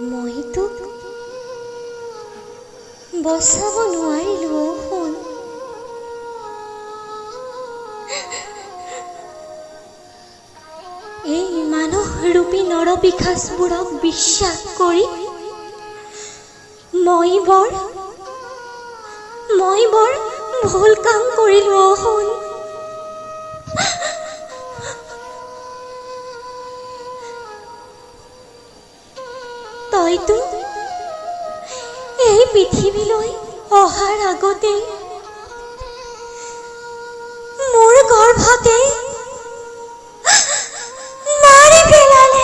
মই তোক বচাব নোৱাৰিলো শুন। এই মানসৰূপী নৰপিশাচবোৰক বিশ্বাস কৰি মই বৰ ভুল কাম কৰিলো শুন। তইতো এই পৃথিৱীলৈ অহাৰ আগতে মোৰ গৰ্ভতে মাৰি পেলালে।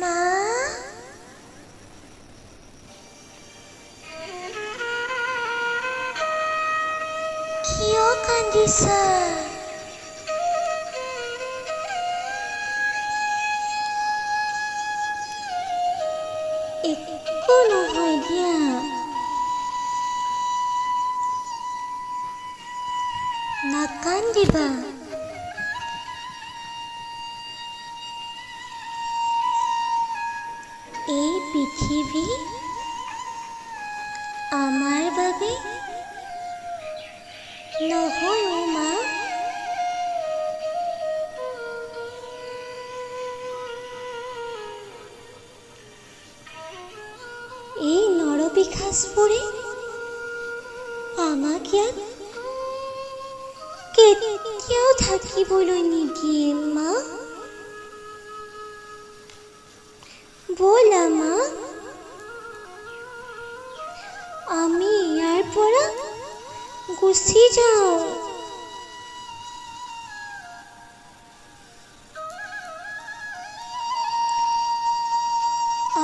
মা, কিয় কান্দিছা? একো নহয় দিয়া, নাকান্দিবা। এই পৃথিৱী আমাৰ বাবে নহয় মা। এই নৰপিশাচবোৰে আমাক ইয়াত কেতিয়াও থাকিবলৈ নিদিয়ে মা। ব'লা মা, আমি ইয়াৰ পৰা গুচি যাওঁ।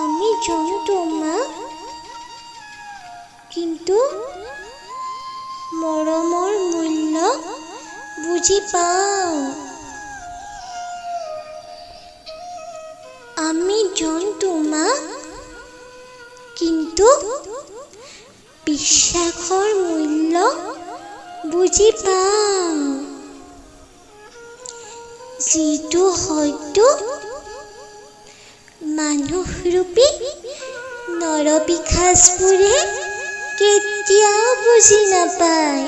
আমি জন্তু মা, কিন্তু মৰমৰ মূল্য বুজি পাওঁ। আমি জন্তু মা, কিন্তু বিশ্বাসৰ মূল্য বুজি পাওঁ। যিটো হয়তো মানুহৰূপী নৰপিশাচবোৰে কেতিয়াও বুজি নাপায়।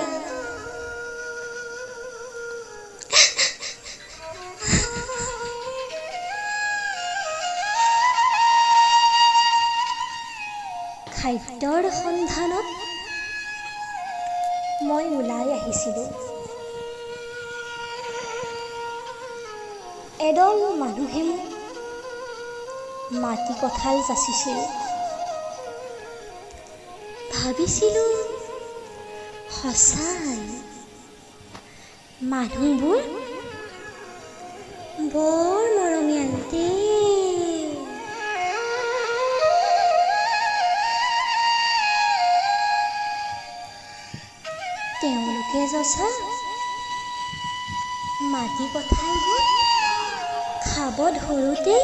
খাদ্যৰ সন্ধানত মই ওলাই আহিছিলোঁ। এদল মানুহে মোক মাটি কঁঠাল যাচিছিল। ভাবিছিলোঁ সঁচাই মানুহবোৰ বৰ মৰমীয়াল দেই। তেওঁলোকে যচা মাটি কঁঠালবোৰ খাব ধৰোঁতেই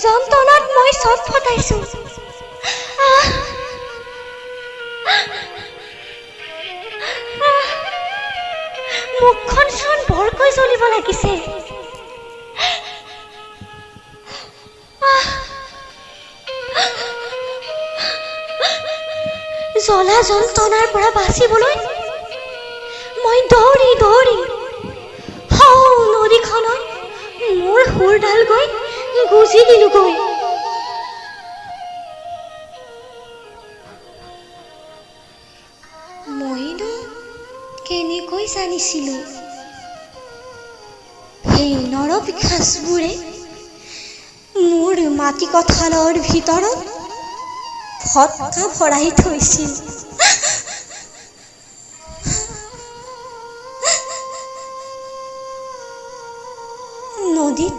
যন্ত্ৰণাত মই ছটফটাইছোঁ। মুখখন চোন বৰকৈ জ্বলিব লাগিছে। জ্বলা যন্ত্ৰণাৰ পৰা বাচিবলৈ মই দৌৰি দৌৰি নদীখনত মোৰ সুৰডাল গৈ গুজি দিলোগৈ। মইনো কেনেকৈ জানিছিলো সেই নৰপিশাচবোৰে মোৰ মাটি কঁঠালৰ ভিতৰত ফটকা ভৰাই থৈছিল। নদীত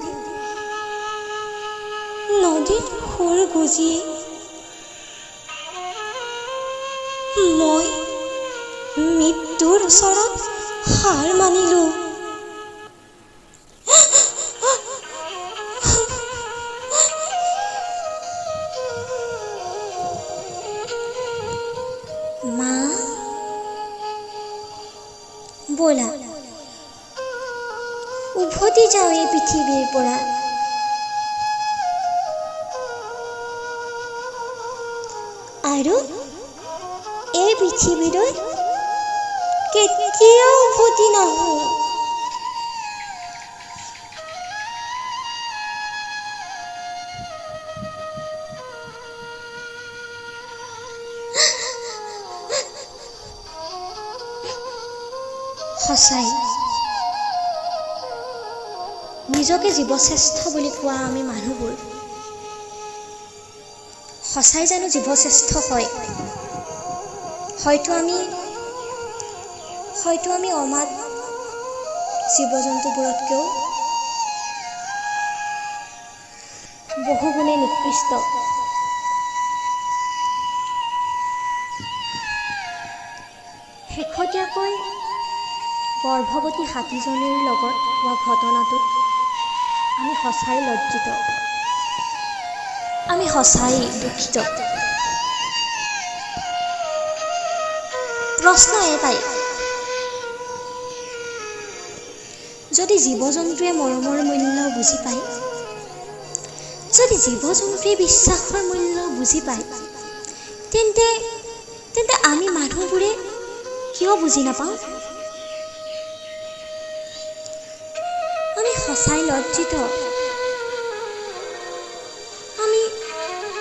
সুৰ গুজিয়ে মই মৃত্যুৰ ওচৰত হাৰ মানিলো। মা, ব'লা উভতি যাওঁ এই পৃথিৱীৰ পৰা। আৰু এই পৃথিৱীলৈ কেতিয়াও উভতি নাহোঁ। সঁচাই নিজকে জীৱশ্ৰেষ্ঠ বুলি কোৱা আমি মানুহবোৰ সঁচাই জানো জীৱশ্ৰেষ্ঠ হয়? হয়তো আমি অমাত জীৱ জন্তুবোৰতকৈও বহুগুণে নিকৃষ্ট। শেহতীয়াকৈ গৰ্ভৱতী হাতীজনীৰ লগত হোৱা ঘটনাটোত আমি সঁচাই লজ্জিত, আমি সঁচাই দুখিত। প্ৰশ্ন এটাই, যদি জীৱ জন্তুৱে মৰমৰ মূল্য বুজি পায়, যদি জীৱ জন্তুৱে বিশ্বাসৰ মূল্য বুজি পায়, তেন্তে আমি মানুহবোৰে কিয় বুজি নাপাওঁ? আমি সঁচাই লজ্জিত,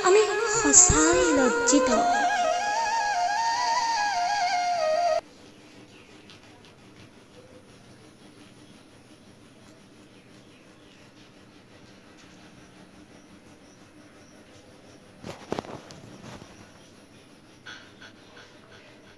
আমি সঁচাই লজ্জিত।